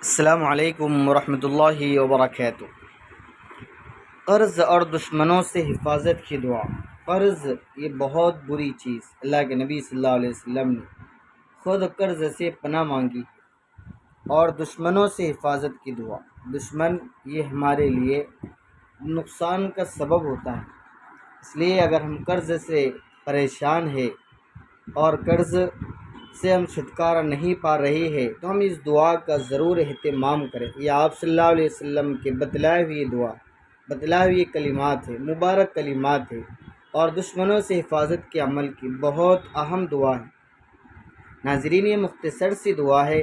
السلام علیکم ورحمۃ اللہ وبرکاتہ۔ قرض اور دشمنوں سے حفاظت کی دعا۔ قرض یہ بہت بری چیز، اللہ کے نبی صلی اللہ علیہ وسلم نے خود قرض سے پناہ مانگی اور دشمنوں سے حفاظت کی دعا۔ دشمن یہ ہمارے لیے نقصان کا سبب ہوتا ہے، اس لیے اگر ہم قرض سے پریشان ہیں اور قرض سے ہم چھٹکارا نہیں پا رہے ہیں تو ہم اس دعا کا ضرور اہتمام کریں۔ یہ آپ صلی اللہ علیہ وسلم کے بتلائے ہوئی دعا، بتلائے ہوئے کلمات ہے، مبارک کلمات ہے، اور دشمنوں سے حفاظت کے عمل کی بہت اہم دعا ہے۔ ناظرین، یہ مختصر سی دعا ہے،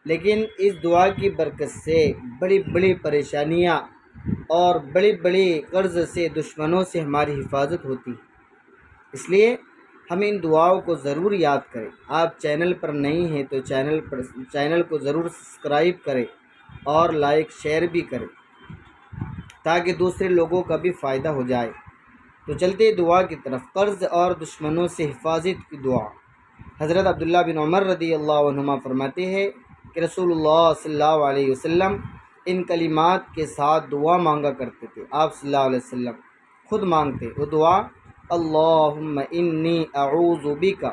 لیکن اس دعا کی برکت سے بڑی بڑی پریشانیاں اور بڑی بڑی قرض سے دشمنوں سے ہماری حفاظت ہوتی ہے۔ اس لیے ہم ان دعاؤں کو ضرور یاد کریں۔ آپ چینل پر نہیں ہیں تو چینل کو ضرور سبسکرائب کریں اور لائک شیئر بھی کریں تاکہ دوسرے لوگوں کا بھی فائدہ ہو جائے۔ تو چلتے دعا کی طرف۔ قرض اور دشمنوں سے حفاظت کی دعا۔ حضرت عبداللہ بن عمر رضی اللہ عنہما فرماتے ہیں کہ رسول اللہ صلی اللہ علیہ وسلم ان کلمات کے ساتھ دعا مانگا کرتے تھے۔ آپ صلی اللہ علیہ وسلم خود مانگتے وہ دعا: اللہم انی اعوذ بک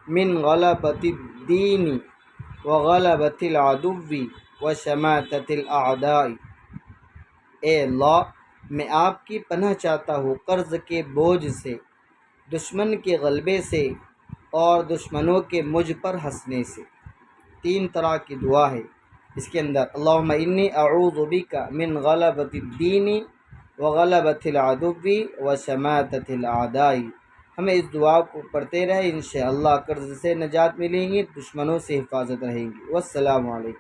من غلبۃ الدین وغلبۃ العدو وشماتۃ الاعداء۔ اے اللہ، میں آپ کی پناہ چاہتا ہوں قرض کے بوجھ سے، دشمن کے غلبے سے اور دشمنوں کے مجھ پر ہنسنے سے۔ تین طرح کی دعا ہے اس کے اندر۔ اللہم انی اعوذ بک من غلبۃ الدین وغلبۃ العدو وشماتۃ الاعداء۔ ہمیں اس دعا کو پڑھتے رہے، انشاءاللہ قرض سے نجات ملیں گی، دشمنوں سے حفاظت رہیں گی۔ والسلام علیکم۔